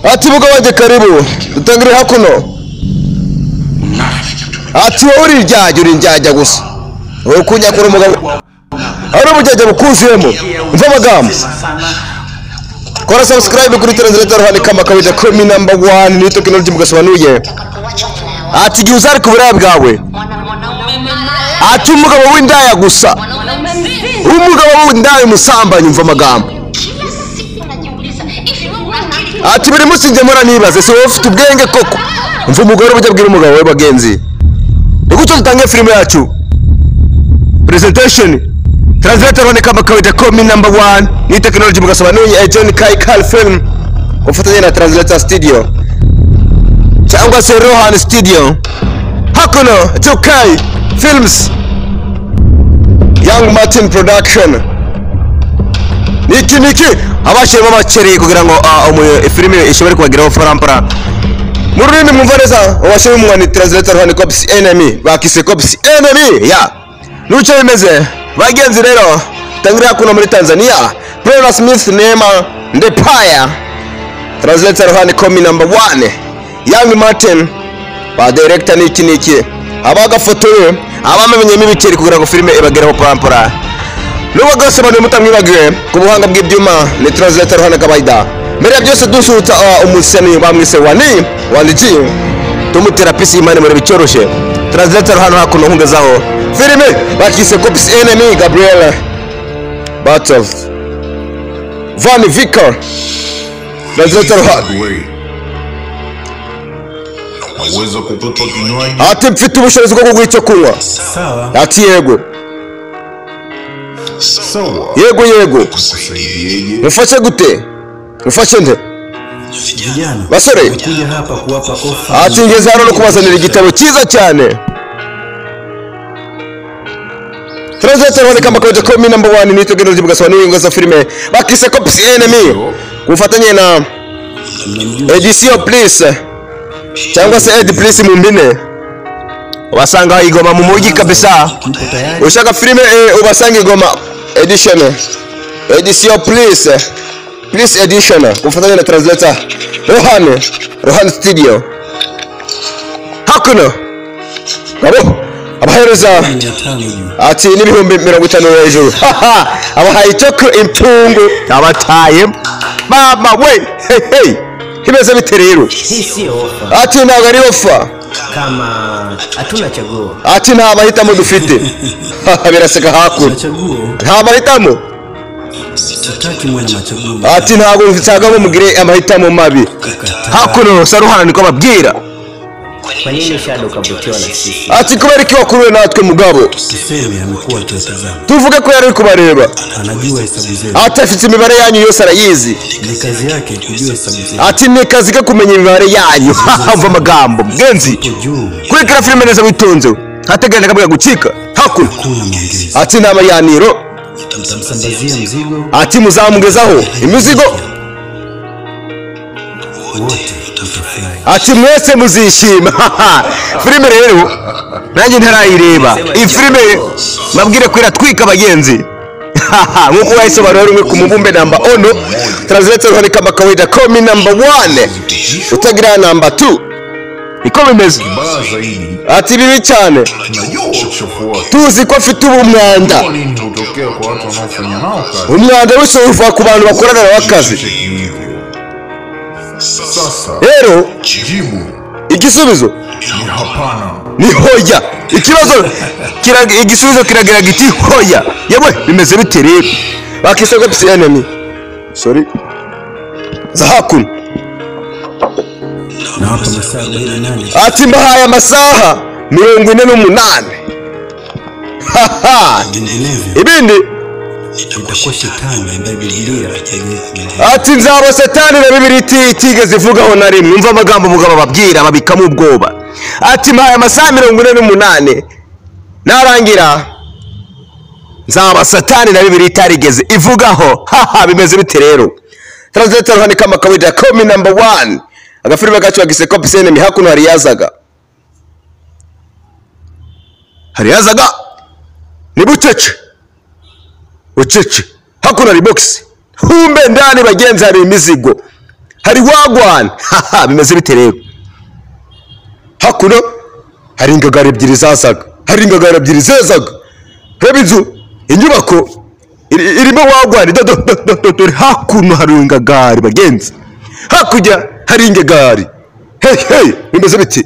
Ati mugabo wanjye karibu dutangire hakuno. Ati wowe uri njyajya gusa. Wowe kunyakura umugabo. Ari umujyajya bukuzuyemo. Umva amagambo. Kora subscribe kuri Translator Rohani kama kawaida komi number 1 ni technology mugasobanuye. Ati gihe uzari kubura bwawe. Ati umugabo w'indaya gusa. Umugabo w'indaya musambanyi umva amagambo. Ati buri munsi njye mora nibaze se wowe ufite ubwenge koko. Umva umugore bujya bwira umugabo we bagenzi. Igucyo dutangiye filime yacu. Presentation Translator Rohani kama kawaida komi number 1 ni technology mugasobanuye John Kai film ufatanye na Translator Studio cyangwa se Rohan Studio. Hakuno Jokai Films Young Martin Production niki abashirimo abakeri kugira ngo filime ishobore kubagiraho farampara mu rurimi mwumva neza. Abashirimo umwani Translator Rohan Cops Enemy bakise Cops Enemy ya nuco bimeze bagenzi. Rero tangira hakuno muri Tanzania Brenda Smith Neema Ndepaya Translator Rohan komi number 1 Young Martin ba director niki abagafotoye abamenyemo ibikeri kugira ngo filime ibageraho parampara. Nuko gasobanuye mutamwibagiwe ku buhanga bw'ibyuma ni Translator Rohan kabaida. Mbere byose dusuta umuseni bamwise Waniji tumutera pisi imane muri bicoroshe. Translator Rohan hakuno hungezaho filime bakise Cops Enemy Gabriel Batov Van Vicker Translator Rohan. Ati mfite ubushobozi bwo kuguha icyo kunywa. Ati yego. Yego. Mufashe gute? Mufashe nde? Basore. Ati ngeze hano no kubazanira igitabo cyiza cyane. Translator Rohan kama kawaida komi number 1 ni technology mugasobanuye ngo za filime bakise Cops Enemy kufatanye na Edition Please cyangwa se Ed Please mu mbine ubasanga igoma mu mujyi kabisa. Ushaka filime ubasanga igoma Edition Please Edition kufatanya na Translator Rohan Studio. Hakuno abo abahereza ati n'ibihumbi 50 hejuru. Abahaye icoko impungu abataye mama we hey himeze bite rero. Ati ntabwo ari ofa kama hatuna chaguo. Ati nta mahitamo dufite. Biraseka hakuno nta mahitamo. Sitaki mwana machaguo. Ati ntabwo mfitagamo mugire amahitamo mabi. Hakuno Saruhana niko babwira. Kwa nini Shadow kabutiwa na sisi? Ati kubera iki wakuruwe natwe mugabo. Siseme amekuwa akitazama. Tuvuge ko yari kubareba. Anajua hesabu zetu. Ati afite imibare yanyu yose arayizi. Ni kazi yake kujua hesabu zetu. Ati ni kazi ke kumenya imibare yanyu. Umva amagambo mgenzi. Kuri kira filime neza witonze. Hateganya kabwa gucika. Hakuno. Ati nta mayaniro. Mtamsambazia mzigo. Ati muzamugezaho imizigo. Wote tutafurahi. Ati mwese muzishima. Filime rero nanjye ntarayireba. Iyi filime mabwire ko iratwika abagenzi. Nkuko wayisobanura rumwe ku mubumbe namba 1 Translator Rohan kama kawaida komi number 1 utagira number 2 iko bimeze. Ati bibi cyane tuzi ko afite umwanda. Umwanda wese uva ku bantu bakorana n'akazi. Rero igisubizo ni hoya. Igisubizo kiragira giti hoya. Yewe bimeze bite rero bakise Cops Enemy sorry za hakuno. Ati mbahaye amasaha 48. Ibindi itakuwa shetani ambaye Biblia ati nzabo satani na Biblia itigeze ivugaho na rimwe. Umva amagambo mugabo babwira babikamo ubwoba. Ati mbahaye amasaha 48 narangira nzaba satani na Biblia itarigeze ivugaho. Bimeze bite rero. Translator Rohan kama kawaida komi number 1 agafilime gacu bagise Cops Enemy. Hakuno hariyazaga ni bucece hakuno ari box humbe ndani bagenzi hari imizigo. hari wagwan bimeze bite rero hakuno hari ingagara ebyiri zasaga hari ingagara ebyiri zezaga reba inzu inyubako irimo wagwan dore hakuno hari ingagari bagenzi hakurya hari ingagari hey bimeze bite